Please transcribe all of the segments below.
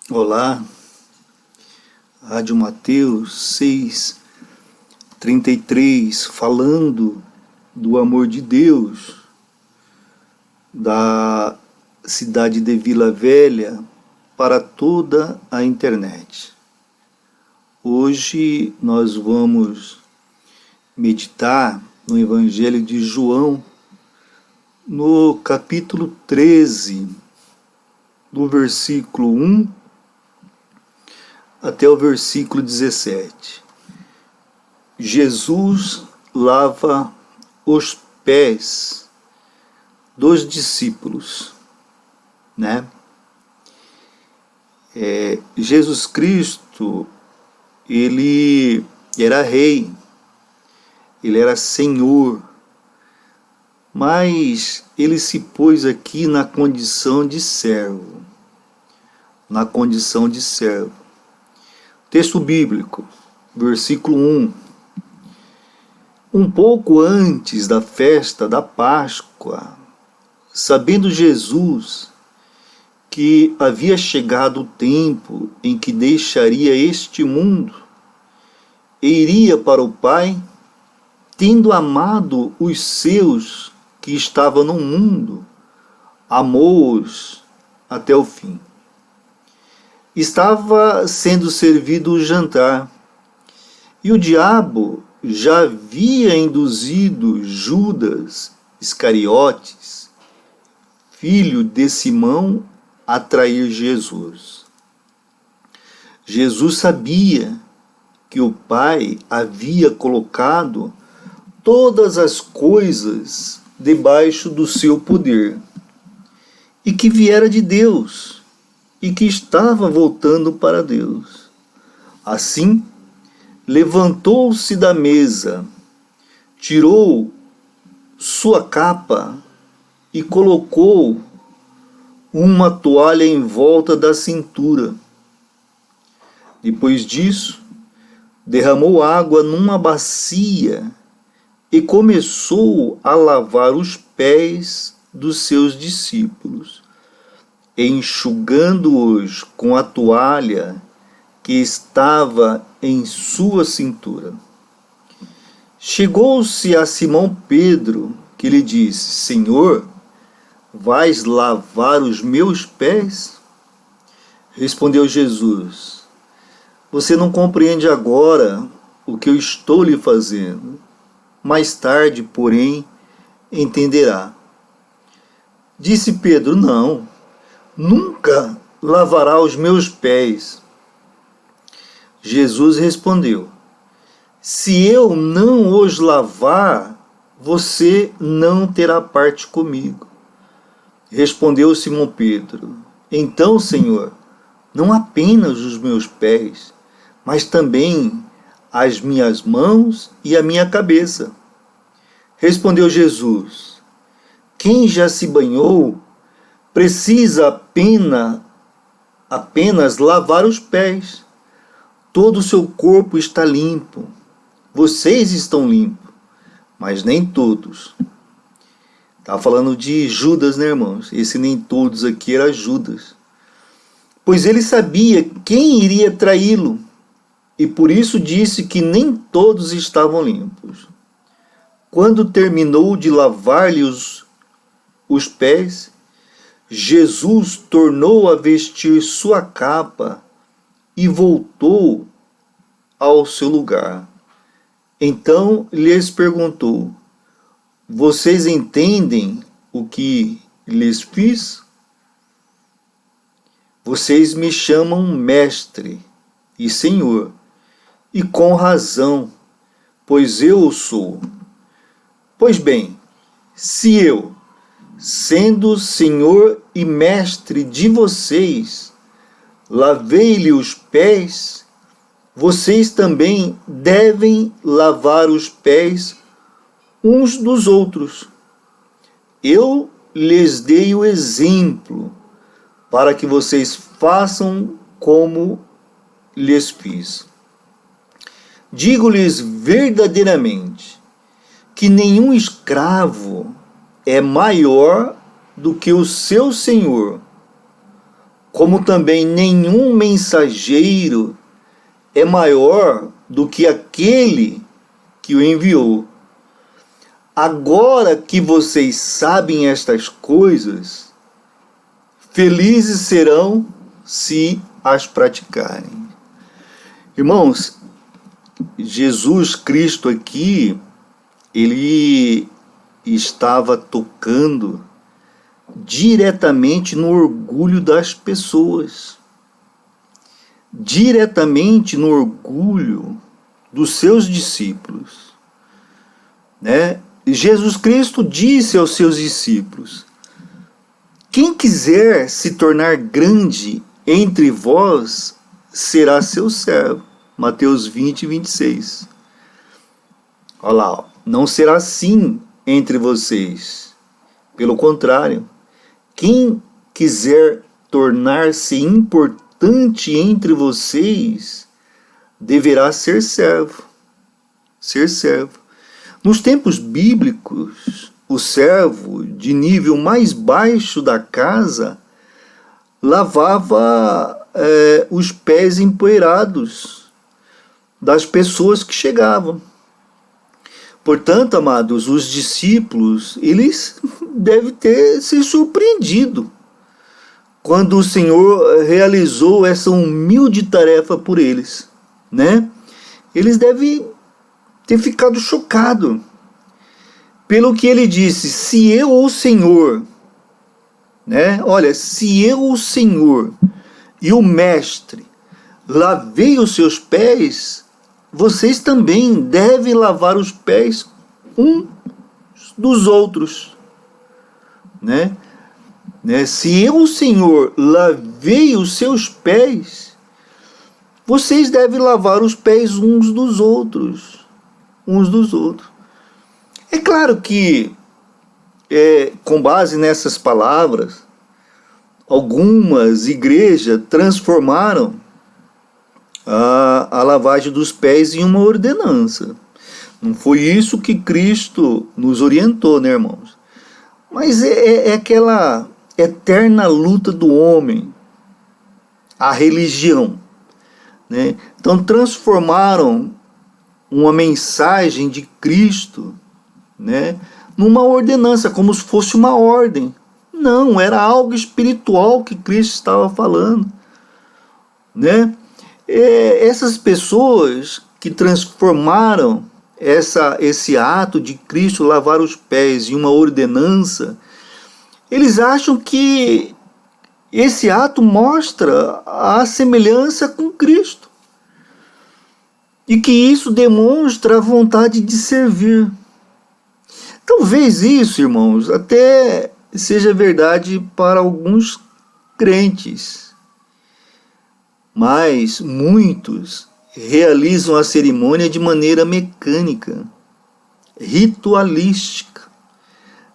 Olá, Rádio Mateus 6:33, falando do amor de Deus, da cidade de Vila Velha para toda a internet. Hoje nós vamos meditar no Evangelho de João, no capítulo 13, do versículo 1 até o versículo 17. Jesus lava os pés dos discípulos, né? Jesus Cristo, ele era rei, ele era Senhor, mas ele se pôs aqui na condição de servo, Texto bíblico, versículo 1. Um pouco antes da festa da Páscoa, sabendo Jesus que havia chegado o tempo em que deixaria este mundo e iria para o Pai, tendo amado os seus que estavam no mundo, amou-os até o fim. Estava sendo servido o jantar, e o diabo já havia induzido Judas Iscariotes, filho de Simão, a trair Jesus. Jesus sabia que o Pai havia colocado todas as coisas debaixo do seu poder, e que viera de Deus, e que estava voltando para Deus. Assim, levantou-se da mesa, tirou sua capa e colocou uma toalha em volta da cintura. Depois disso, derramou água numa bacia e começou a lavar os pés dos seus discípulos, enxugando-os com a toalha que estava em sua cintura. Chegou-se a Simão Pedro, que lhe disse: Senhor, vais lavar os meus pés? Respondeu Jesus: Você não compreende agora o que eu estou lhe fazendo. Mais tarde, porém, entenderá. Disse Pedro: Não, nunca lavará os meus pés. Jesus respondeu: Se eu não os lavar, você não terá parte comigo. Respondeu Simão Pedro: Então, Senhor, não apenas os meus pés, mas também as minhas mãos e a minha cabeça. Respondeu Jesus: Quem já se banhou precisa apenas lavar os pés. Todo o seu corpo está limpo. Vocês estão limpos, mas nem todos. Estava falando de Judas, né, irmãos? Esse nem todos aqui era Judas. Pois ele sabia quem iria traí-lo, e por isso disse que nem todos estavam limpos. Quando terminou de lavar-lhe os pés, Jesus tornou a vestir sua capa e voltou ao seu lugar. Então lhes perguntou: Vocês entendem o que lhes fiz? Vocês me chamam mestre e senhor, e com razão, pois eu o sou. Pois bem, se eu, sendo senhor e mestre de vocês, lavei-lhe os pés, vocês também devem lavar os pés uns dos outros. Eu lhes dei o exemplo, para que vocês façam como lhes fiz. Digo-lhes verdadeiramente que nenhum escravo é maior do que o seu senhor, como também nenhum mensageiro é maior do que aquele que o enviou. Agora que vocês sabem estas coisas, felizes serão se as praticarem. Irmãos, Jesus Cristo aqui, ele estava tocando diretamente no orgulho das pessoas, diretamente no orgulho dos seus discípulos, né? Jesus Cristo disse aos seus discípulos: quem quiser se tornar grande entre vós será seu servo. Mateus 20, 26. Olha lá, ó. Não será assim entre vocês. Pelo contrário, quem quiser tornar-se importante entre vocês deverá ser servo. Ser servo. Nos tempos bíblicos, o servo de nível mais baixo da casa lavava os pés empoeirados das pessoas que chegavam. Portanto, amados, os discípulos, eles devem ter se surpreendido quando o Senhor realizou essa humilde tarefa por eles, né? Eles devem ter ficado chocados pelo que ele disse: se eu, o Senhor, né? Olha, se eu, o Senhor e o Mestre, lavei os seus pés, vocês também devem lavar os pés uns dos outros, né? Se eu, o Senhor, lavei os seus pés, vocês devem lavar os pés uns dos outros. É claro que, com base nessas palavras, algumas igrejas transformaram a lavagem dos pés em uma ordenança. Não foi isso que Cristo nos orientou, né, irmãos? Mas é aquela eterna luta do homem, a religião, né? Então transformaram uma mensagem de Cristo, né, numa ordenança, como se fosse uma ordem. Não, era algo espiritual que Cristo estava falando, né? Essas pessoas que transformaram esse ato de Cristo lavar os pés em uma ordenança, eles acham que esse ato mostra a semelhança com Cristo e que isso demonstra a vontade de servir. Talvez isso, irmãos, até seja verdade para alguns crentes, mas muitos realizam a cerimônia de maneira mecânica, ritualística,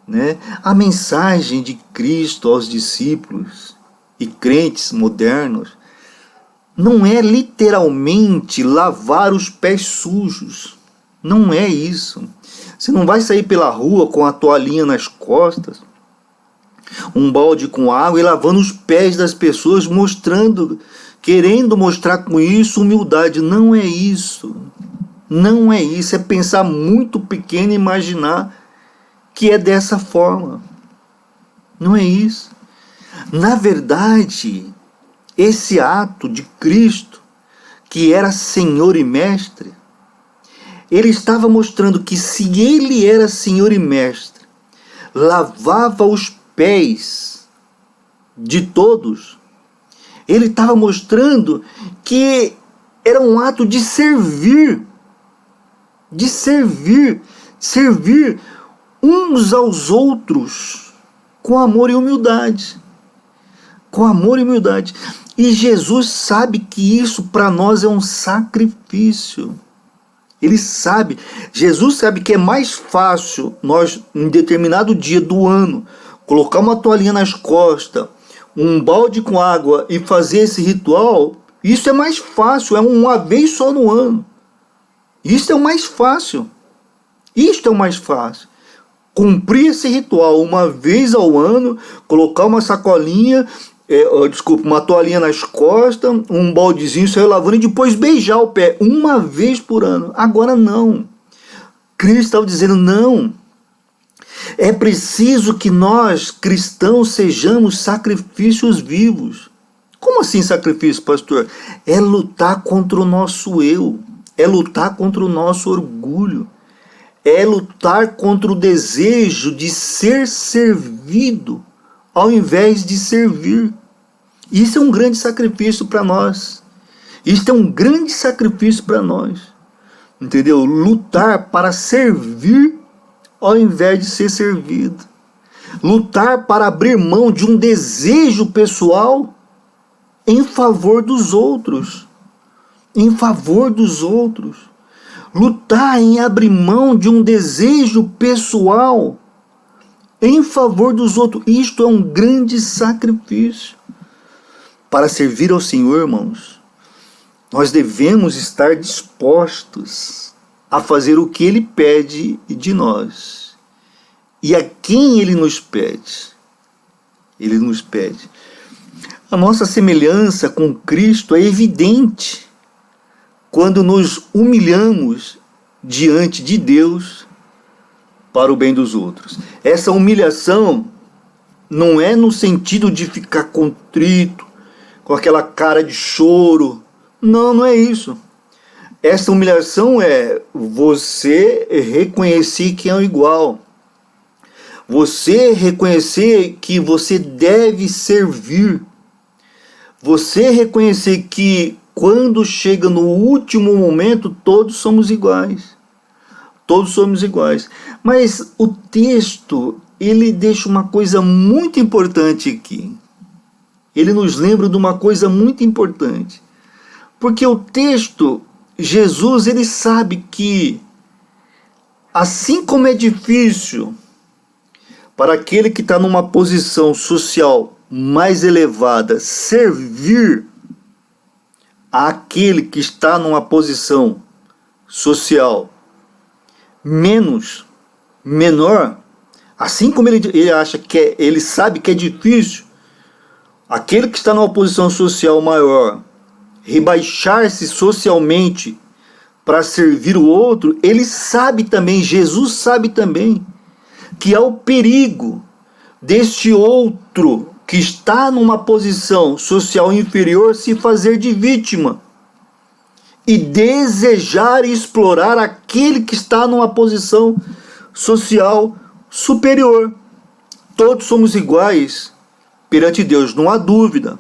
né? A mensagem de Cristo aos discípulos e crentes modernos não é literalmente lavar os pés sujos. Não é isso. Você não vai sair pela rua com a toalhinha nas costas, um balde com água e lavando os pés das pessoas, querendo mostrar com isso humildade. Não é isso. Não é isso. É pensar muito pequeno e imaginar que é dessa forma. Não é isso. Na verdade, esse ato de Cristo, que era Senhor e Mestre, ele estava mostrando que se ele era Senhor e Mestre, lavava os pés de todos, ele estava mostrando que era um ato de servir uns aos outros com amor e humildade. Com amor e humildade. E Jesus sabe que isso para nós é um sacrifício. Ele sabe. Jesus sabe que é mais fácil nós, em determinado dia do ano, colocar uma toalhinha nas costas, um balde com água e fazer esse ritual. Isso é mais fácil, é uma vez só no ano. Isso é o mais fácil. Isto é o mais fácil. Cumprir esse ritual uma vez ao ano, colocar uma sacolinha, desculpa, uma toalhinha nas costas, um baldezinho, sair lavando e depois beijar o pé uma vez por ano. Agora não. Cristo estava dizendo não. É preciso que nós, cristãos, sejamos sacrifícios vivos. Como assim sacrifício, pastor? É lutar contra o nosso eu. É lutar contra o nosso orgulho. É lutar contra o desejo de ser servido ao invés de servir. Isso é um grande sacrifício para nós. Isso é um grande sacrifício para nós. Entendeu? Lutar para servir ao invés de ser servido. Lutar para abrir mão de um desejo pessoal em favor dos outros. Em favor dos outros. Lutar em abrir mão de um desejo pessoal em favor dos outros. Isto é um grande sacrifício. Para servir ao Senhor, irmãos, nós devemos estar dispostos a fazer o que Ele pede de nós. E a quem Ele nos pede? Ele nos pede. A nossa semelhança com Cristo é evidente quando nos humilhamos diante de Deus para o bem dos outros. Essa humilhação não é no sentido de ficar contrito, com aquela cara de choro. Não, não é isso. Essa humilhação é você reconhecer que é o igual. Você reconhecer que você deve servir. Você reconhecer que quando chega no último momento, todos somos iguais. Todos somos iguais. Mas o texto, ele deixa uma coisa muito importante aqui. Ele nos lembra de uma coisa muito importante. Porque o texto, Jesus, ele sabe que, assim como é difícil para aquele que está numa posição social mais elevada servir àquele que está numa posição social menor, assim como ele acha que ele sabe que é difícil aquele que está numa posição social maior rebaixar-se socialmente para servir o outro, ele sabe também, Jesus sabe também, que há o perigo deste outro que está numa posição social inferior se fazer de vítima e desejar explorar aquele que está numa posição social superior. Todos somos iguais perante Deus, não há dúvida.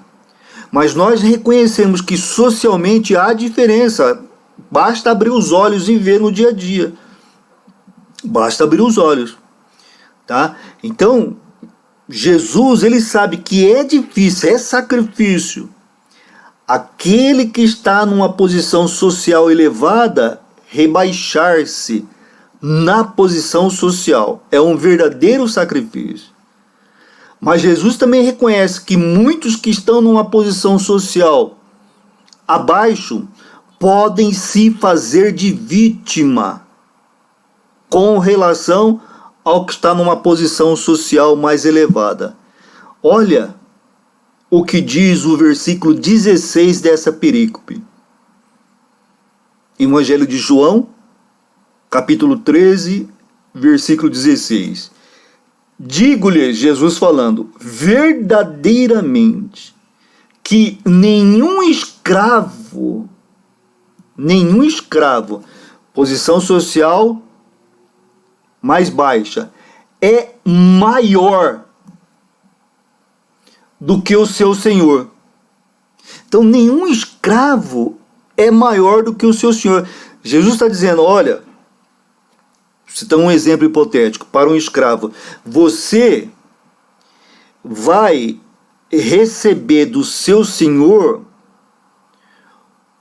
Mas nós reconhecemos que socialmente há diferença. Basta abrir os olhos e ver no dia a dia. Basta abrir os olhos. Tá? Então, Jesus, ele sabe que é difícil, é sacrifício. Aquele que está numa posição social elevada, rebaixar-se na posição social. É um verdadeiro sacrifício. Mas Jesus também reconhece que muitos que estão numa posição social abaixo podem se fazer de vítima com relação ao que está numa posição social mais elevada. Olha o que diz o versículo 16 dessa perícope. Evangelho de João, capítulo 13, versículo 16. Digo-lhe, Jesus falando, verdadeiramente, que nenhum escravo, posição social mais baixa, é maior do que o seu senhor. Então, nenhum escravo é maior do que o seu senhor. Jesus está dizendo, olha, citar um exemplo hipotético para um escravo, você vai receber do seu senhor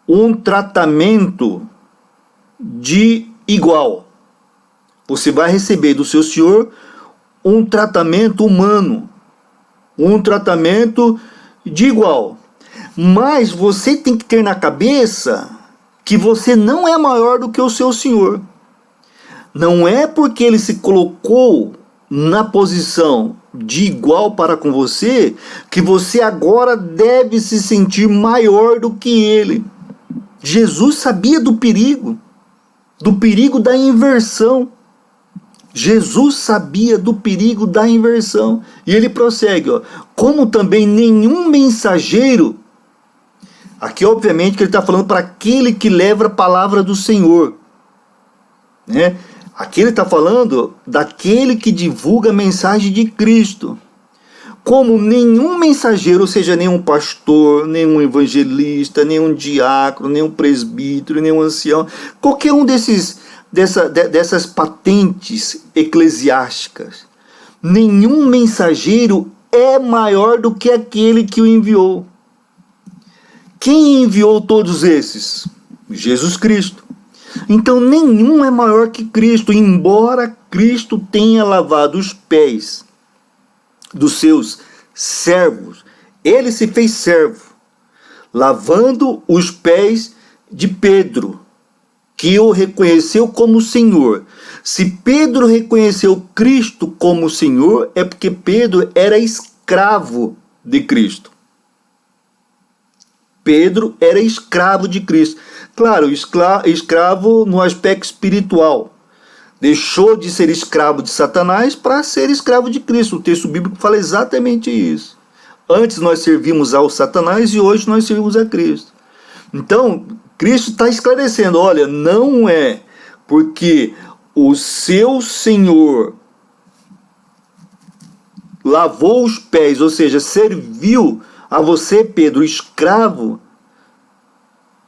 um tratamento de igual. Você vai receber do seu senhor um tratamento humano, um tratamento de igual. Mas você tem que ter na cabeça que você não é maior do que o seu senhor. Não é porque ele se colocou na posição de igual para com você, que você agora deve se sentir maior do que ele. Jesus sabia do perigo da inversão. Jesus sabia do perigo da inversão. E ele prossegue, ó, como também nenhum mensageiro. Aqui, obviamente, que ele está falando para aquele que leva a palavra do Senhor, né? Aqui ele está falando daquele que divulga a mensagem de Cristo. Como nenhum mensageiro, ou seja, nenhum pastor, nenhum evangelista, nenhum diácono, nenhum presbítero, nenhum ancião, qualquer um dessas patentes eclesiásticas, nenhum mensageiro é maior do que aquele que o enviou. Quem enviou todos esses? Jesus Cristo. Então nenhum é maior que Cristo, embora Cristo tenha lavado os pés dos seus servos. Ele se fez servo, lavando os pés de Pedro, que o reconheceu como Senhor. Se Pedro reconheceu Cristo como Senhor, é porque Pedro era escravo de Cristo. Pedro era escravo de Cristo. Claro, escravo no aspecto espiritual. Deixou de ser escravo de Satanás para ser escravo de Cristo. O texto bíblico fala exatamente isso. Antes nós servimos ao Satanás e hoje nós servimos a Cristo. Então, Cristo está esclarecendo, olha, não é porque o seu Senhor lavou os pés, ou seja, serviu a você, Pedro, escravo,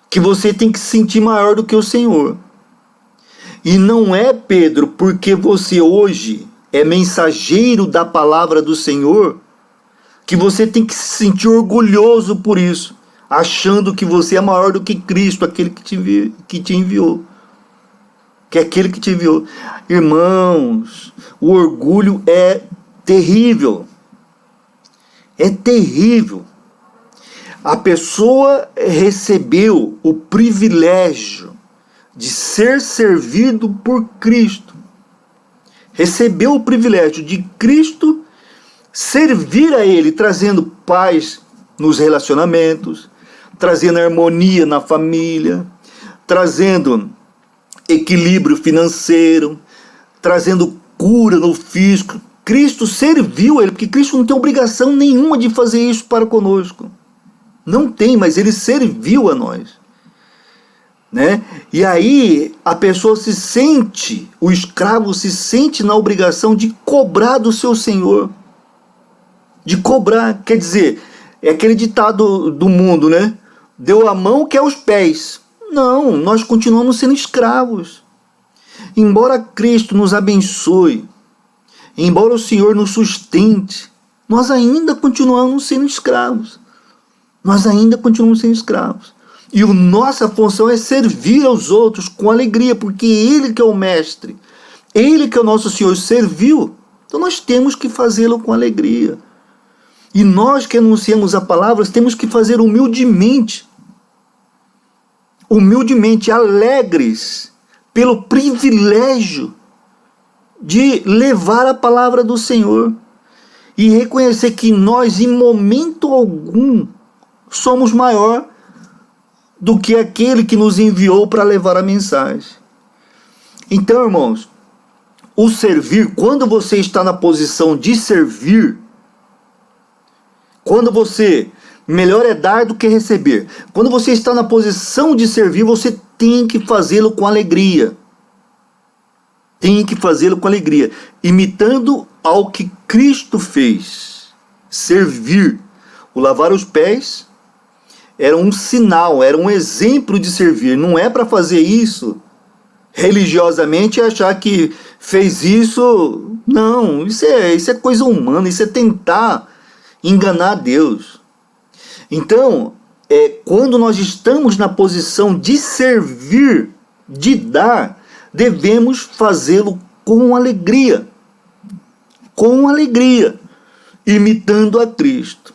que você tem que se sentir maior do que o Senhor. E não é, Pedro, porque você hoje é mensageiro da palavra do Senhor, que você tem que se sentir orgulhoso por isso, achando que você é maior do que Cristo, aquele que te enviou. Que é aquele que te enviou. Irmãos, o orgulho é terrível. É terrível. A pessoa recebeu o privilégio de ser servido por Cristo. Recebeu o privilégio de Cristo servir a Ele, trazendo paz nos relacionamentos, trazendo harmonia na família, trazendo equilíbrio financeiro, trazendo cura no físico. Cristo serviu Ele, porque Cristo não tem obrigação nenhuma de fazer isso para conosco. Não tem, mas Ele serviu a nós. Né? E aí a pessoa se sente, o escravo se sente na obrigação de cobrar do seu senhor. De cobrar, quer dizer, é aquele ditado do mundo, né? Deu a mão, quer os pés. Não, nós continuamos sendo escravos. Embora Cristo nos abençoe, embora o Senhor nos sustente, nós ainda continuamos sendo escravos. Nós ainda continuamos sendo escravos. E a nossa função é servir aos outros com alegria, porque Ele que é o mestre, Ele que é o nosso Senhor, serviu. Então nós temos que fazê-lo com alegria. E nós que anunciamos a palavra, temos que fazer humildemente, alegres, pelo privilégio de levar a palavra do Senhor. E reconhecer que nós, em momento algum, somos maior do que aquele que nos enviou para levar a mensagem. Então, irmãos, o servir, quando você está na posição de servir, quando você, melhor é dar do que receber, quando você está na posição de servir, você tem que fazê-lo com alegria. Tem que fazê-lo com alegria, imitando ao que Cristo fez. Servir, o lavar os pés, era um sinal, era um exemplo de servir. Não é para fazer isso religiosamente e achar que fez isso. Não, isso é coisa humana, isso é tentar enganar Deus. Então, quando nós estamos na posição de servir, de dar, devemos fazê-lo com alegria, imitando a Cristo.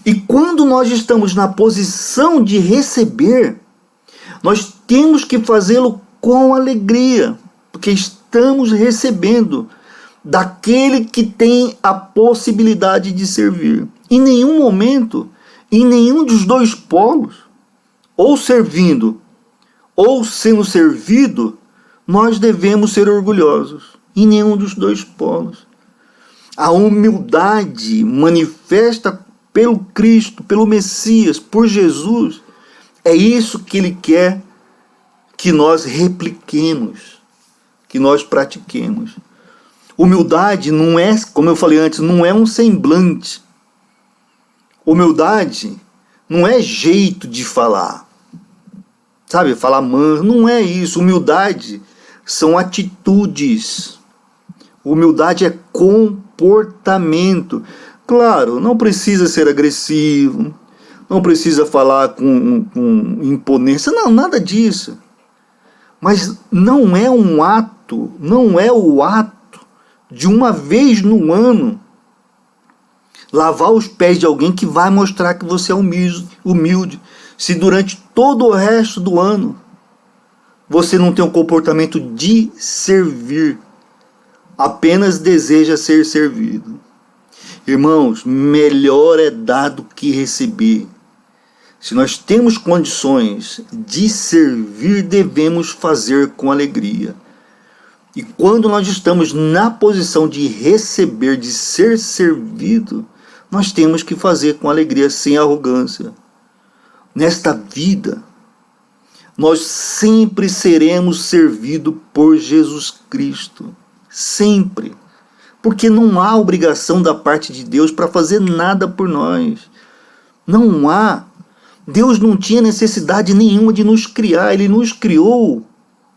E quando nós estamos na posição de receber, nós temos que fazê-lo com alegria, porque estamos recebendo daquele que tem a possibilidade de servir. Em nenhum momento, em nenhum dos dois polos, ou servindo ou sendo servido, nós devemos ser orgulhosos. Em nenhum dos dois polos. A humildade manifesta pelo Cristo, pelo Messias, por Jesus, é isso que Ele quer que nós repliquemos, que nós pratiquemos. Humildade não é, como eu falei antes, não é um semblante. Humildade não é jeito de falar. Sabe, falar manso, não é isso. Humildade são atitudes. Humildade é comportamento. Claro, não precisa ser agressivo, não precisa falar com imponência, não, nada disso. Mas não é um ato, não é o ato de uma vez no ano lavar os pés de alguém que vai mostrar que você é humilde. Se durante todo o resto do ano você não tem um comportamento de servir, apenas deseja ser servido. Irmãos, melhor é dar do que receber. Se nós temos condições de servir, devemos fazer com alegria. E quando nós estamos na posição de receber, de ser servido, nós temos que fazer com alegria, sem arrogância. Nesta vida, nós sempre seremos servidos por Jesus Cristo. Sempre. Porque não há obrigação da parte de Deus para fazer nada por nós. Não há. Deus não tinha necessidade nenhuma de nos criar. Ele nos criou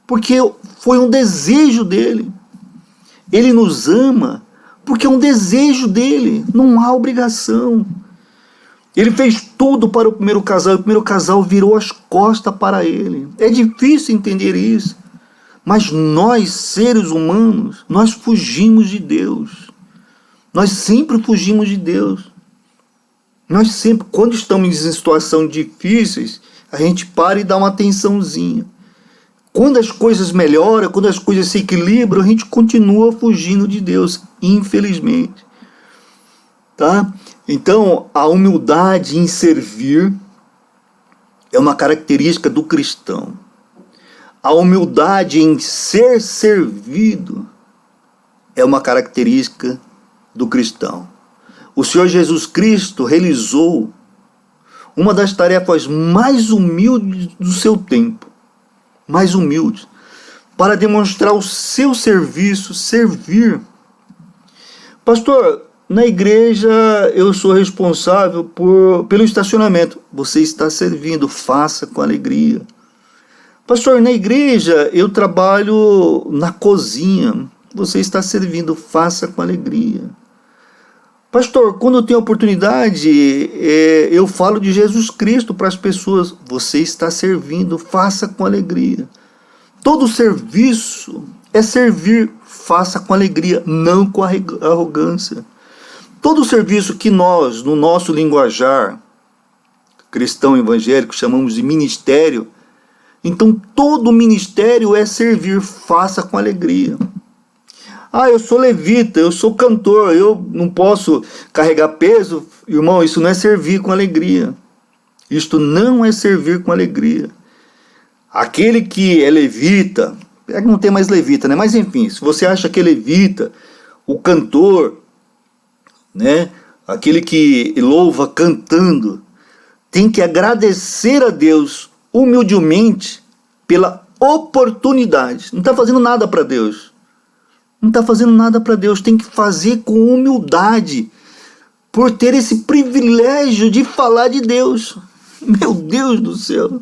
porque foi um desejo dele. Ele nos ama porque é um desejo dele. Não há obrigação. Ele fez tudo para o primeiro casal. E o primeiro casal virou as costas para ele. É difícil entender isso. Mas nós, seres humanos, nós fugimos de Deus. Nós sempre fugimos de Deus. Nós sempre, quando estamos em situações difíceis, a gente para e dá uma atençãozinha. Quando as coisas melhoram, quando as coisas se equilibram, a gente continua fugindo de Deus, infelizmente. Tá? Então, a humildade em servir é uma característica do cristão. A humildade em ser servido é uma característica do cristão. O Senhor Jesus Cristo realizou uma das tarefas mais humildes do seu tempo, mais humildes, para demonstrar o seu serviço, servir. Pastor, na igreja eu sou responsável pelo estacionamento. Você está servindo, faça com alegria. Pastor, na igreja eu trabalho na cozinha. Você está servindo, faça com alegria. Pastor, quando eu tenho oportunidade, eu falo de Jesus Cristo para as pessoas. Você está servindo, faça com alegria. Todo serviço é servir, faça com alegria, não com arrogância. Todo serviço que nós, no nosso linguajar cristão evangélico, chamamos de ministério, então todo ministério é servir, faça com alegria. Ah, eu sou levita, eu sou cantor, eu não posso carregar peso. Irmão, isso não é servir com alegria. Isto não é servir com alegria. Aquele que é levita, é que não tem mais levita, né? Mas enfim, se você acha que é levita, o cantor, né? Aquele que louva cantando, tem que agradecer a Deus humildemente pela oportunidade. Não está fazendo nada para Deus. Não está fazendo nada para Deus. Tem que fazer com humildade, por ter esse privilégio de falar de Deus. Meu Deus do céu.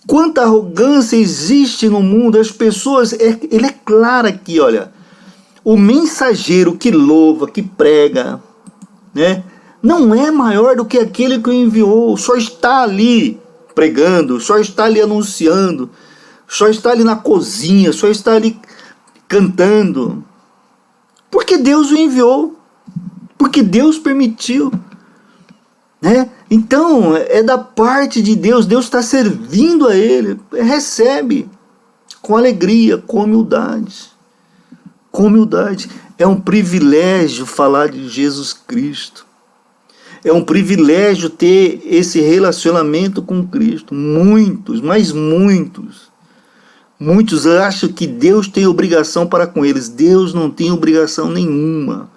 Quanta arrogância existe no mundo. As pessoas, ele é claro aqui, olha. O mensageiro que louva, que prega, né, não é maior do que aquele que o enviou. Só está ali pregando, só está ali anunciando, só está ali na cozinha, só está ali cantando. Porque Deus o enviou. Porque Deus permitiu. Né? Então, é da parte de Deus. Deus está servindo a ele. Recebe com alegria, com humildade. com humildade. É um privilégio falar de Jesus Cristo. É um privilégio ter esse relacionamento com Cristo. Muitos, mas muitos acham que Deus tem obrigação para com eles. Deus não tem obrigação nenhuma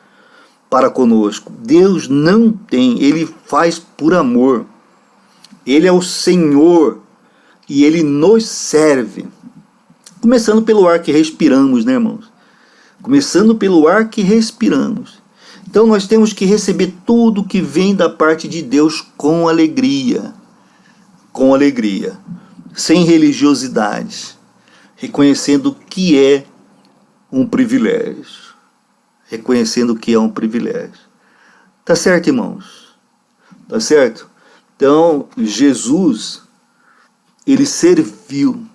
para conosco. Deus não tem. Ele faz por amor. Ele é o Senhor e Ele nos serve. Começando pelo ar que respiramos, né, irmãos? Começando pelo ar que respiramos. Então nós temos que receber tudo que vem da parte de Deus com alegria. Com alegria. Sem religiosidade. Reconhecendo que é um privilégio. Reconhecendo que é um privilégio. Tá certo, irmãos? Tá certo? Então, Jesus, ele serviu.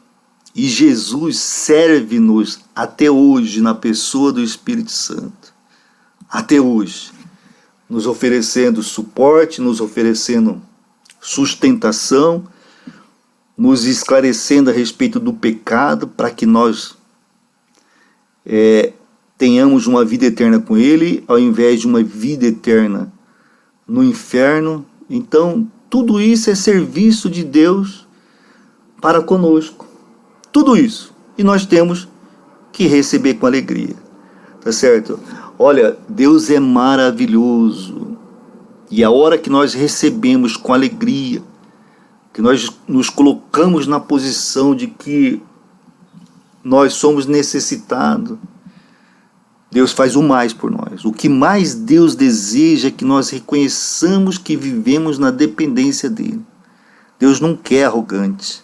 E Jesus serve-nos até hoje na pessoa do Espírito Santo. Até hoje. Nos oferecendo suporte, nos oferecendo sustentação, nos esclarecendo a respeito do pecado, para que nós tenhamos uma vida eterna com Ele, ao invés de uma vida eterna no inferno. Então, tudo isso é serviço de Deus para conosco. Tudo isso. E nós temos que receber com alegria. Tá certo? Olha, Deus é maravilhoso. E a hora que nós recebemos com alegria, que nós nos colocamos na posição de que nós somos necessitados, Deus faz o mais por nós. O que mais Deus deseja é que nós reconheçamos que vivemos na dependência dEle. Deus não quer arrogantes.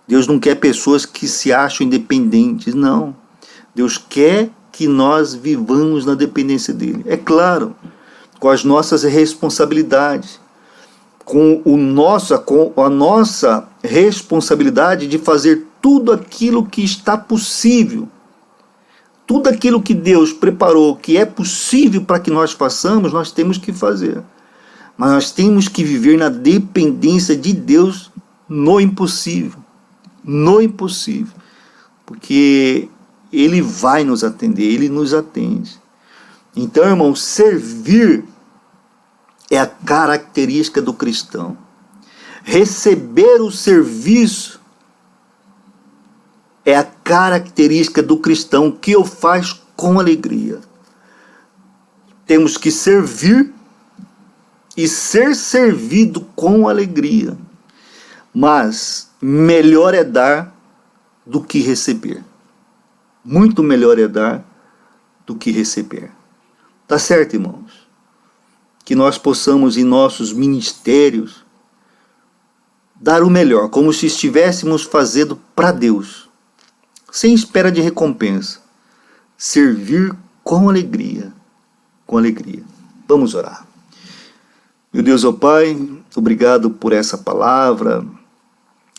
Deus não quer pessoas que se acham independentes, não. Deus quer que nós vivamos na dependência dEle. É claro, com as nossas responsabilidades, com a nossa responsabilidade de fazer tudo aquilo que está possível. Tudo aquilo que Deus preparou, que é possível para que nós façamos, nós temos que fazer. Mas nós temos que viver na dependência de Deus no impossível. No impossível. Porque Ele vai nos atender, Ele nos atende. Então, irmão, servir é a característica do cristão. Receber o serviço é a característica do cristão, que o faz com alegria. Temos que servir e ser servido com alegria. Mas melhor é dar do que receber. Muito melhor é dar do que receber. Tá certo, irmãos? Que nós possamos em nossos ministérios dar o melhor, como se estivéssemos fazendo para Deus, sem espera de recompensa. Servir com alegria. Com alegria. Vamos orar. Meu Deus, ó Pai, obrigado por essa palavra.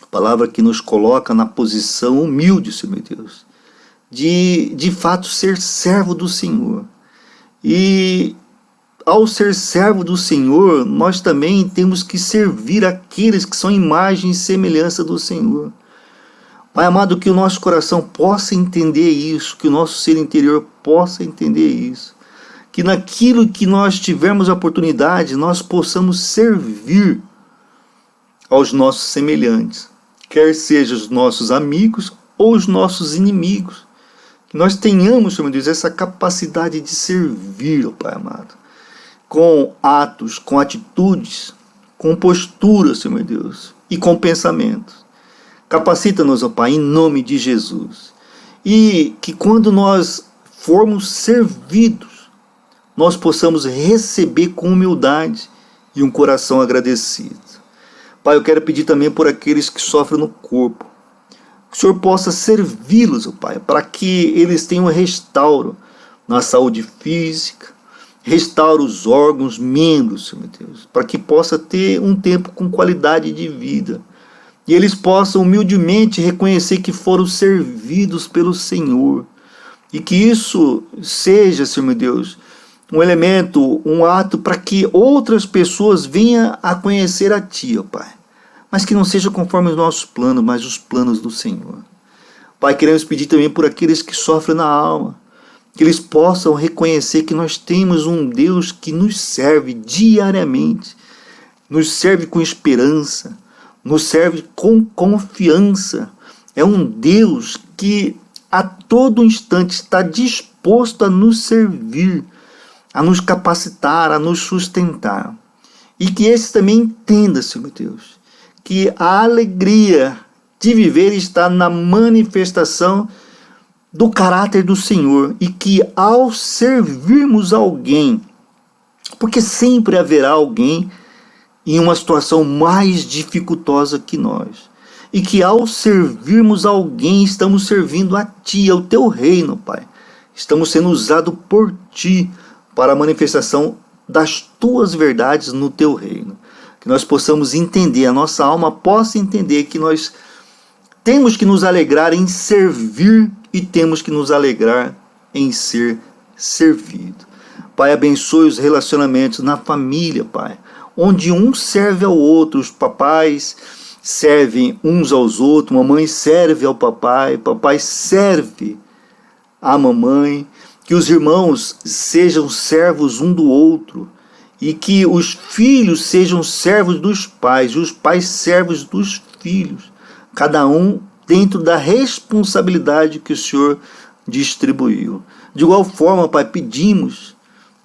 Palavra que nos coloca na posição humilde, Senhor meu Deus, de fato ser servo do Senhor. E ao ser servo do Senhor, nós também temos que servir aqueles que são imagem e semelhança do Senhor. Pai amado, que o nosso coração possa entender isso, que o nosso ser interior possa entender isso, que naquilo que nós tivermos a oportunidade, nós possamos servir aos nossos semelhantes, quer sejam os nossos amigos ou os nossos inimigos. Que nós tenhamos, Senhor Deus, essa capacidade de servir, ó Pai amado, com atos, com atitudes, com postura, Senhor Deus, e com pensamentos. Capacita-nos, ó Pai, em nome de Jesus. E que quando nós formos servidos, nós possamos receber com humildade e um coração agradecido. Pai, eu quero pedir também por aqueles que sofrem no corpo. Que o Senhor possa servi-los, ó Pai, para que eles tenham restauro na saúde física, restaure os órgãos, membros, Senhor Deus, para que possa ter um tempo com qualidade de vida. E eles possam humildemente reconhecer que foram servidos pelo Senhor. E que isso seja, Senhor meu Deus, um elemento, um ato para que outras pessoas venham a conhecer a Ti, ó Pai. Mas que não seja conforme os nossos planos, mas os planos do Senhor. Pai, queremos pedir também por aqueles que sofrem na alma. que eles possam reconhecer que nós temos um Deus que nos serve diariamente, nos serve com esperança, nos serve com confiança. É um Deus que a todo instante está disposto a nos servir, a nos capacitar, a nos sustentar. E que esse também entenda, Senhor meu Deus, que a alegria de viver está na manifestação do caráter do Senhor, e que ao servirmos alguém, porque sempre haverá alguém em uma situação mais dificultosa que nós, e que ao servirmos alguém, estamos servindo a Ti, ao Teu reino, Pai. Estamos sendo usados por Ti para a manifestação das Tuas verdades no Teu reino. Que nós possamos entender, a nossa alma possa entender que nós temos que nos alegrar em servir e temos que nos alegrar em ser servido. Pai, abençoe os relacionamentos na família, Pai, onde um serve ao outro, os papais servem uns aos outros, mamãe serve ao papai, papai serve à mamãe, que os irmãos sejam servos um do outro, e que os filhos sejam servos dos pais, e os pais servos dos filhos, cada um dentro da responsabilidade que o Senhor distribuiu. De igual forma, Pai, pedimos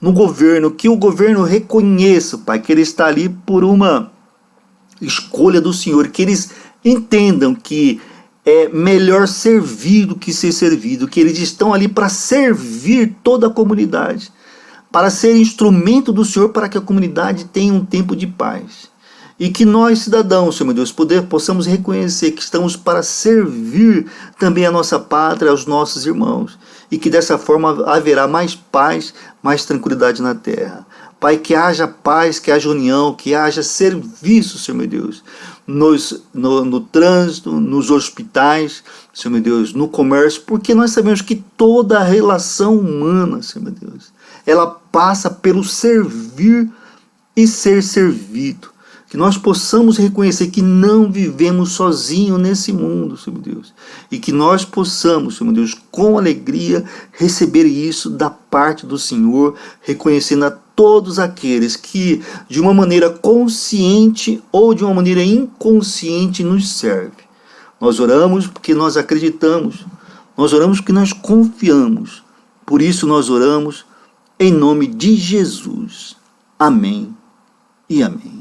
no governo, que o governo reconheça, Pai, que ele está ali por uma escolha do Senhor, que eles entendam que é melhor servir do que ser servido, que eles estão ali para servir toda a comunidade, para ser instrumento do Senhor, para que a comunidade tenha um tempo de paz. E que nós, cidadãos, Senhor meu Deus, possamos reconhecer que estamos para servir também a nossa pátria, aos nossos irmãos. E que dessa forma haverá mais paz, mais tranquilidade na terra. Pai, que haja paz, que haja união, que haja serviço, Senhor meu Deus, no trânsito, nos hospitais, Senhor meu Deus, no comércio, porque nós sabemos que toda a relação humana, Senhor meu Deus, ela passa pelo servir e ser servido. Que nós possamos reconhecer que não vivemos sozinhos nesse mundo, Senhor Deus. E que nós possamos, Senhor Deus, com alegria, receber isso da parte do Senhor, reconhecendo a todos aqueles que, de uma maneira consciente ou de uma maneira inconsciente, nos serve. Nós oramos porque nós acreditamos, nós oramos porque nós confiamos. Por isso nós oramos em nome de Jesus. Amém e amém.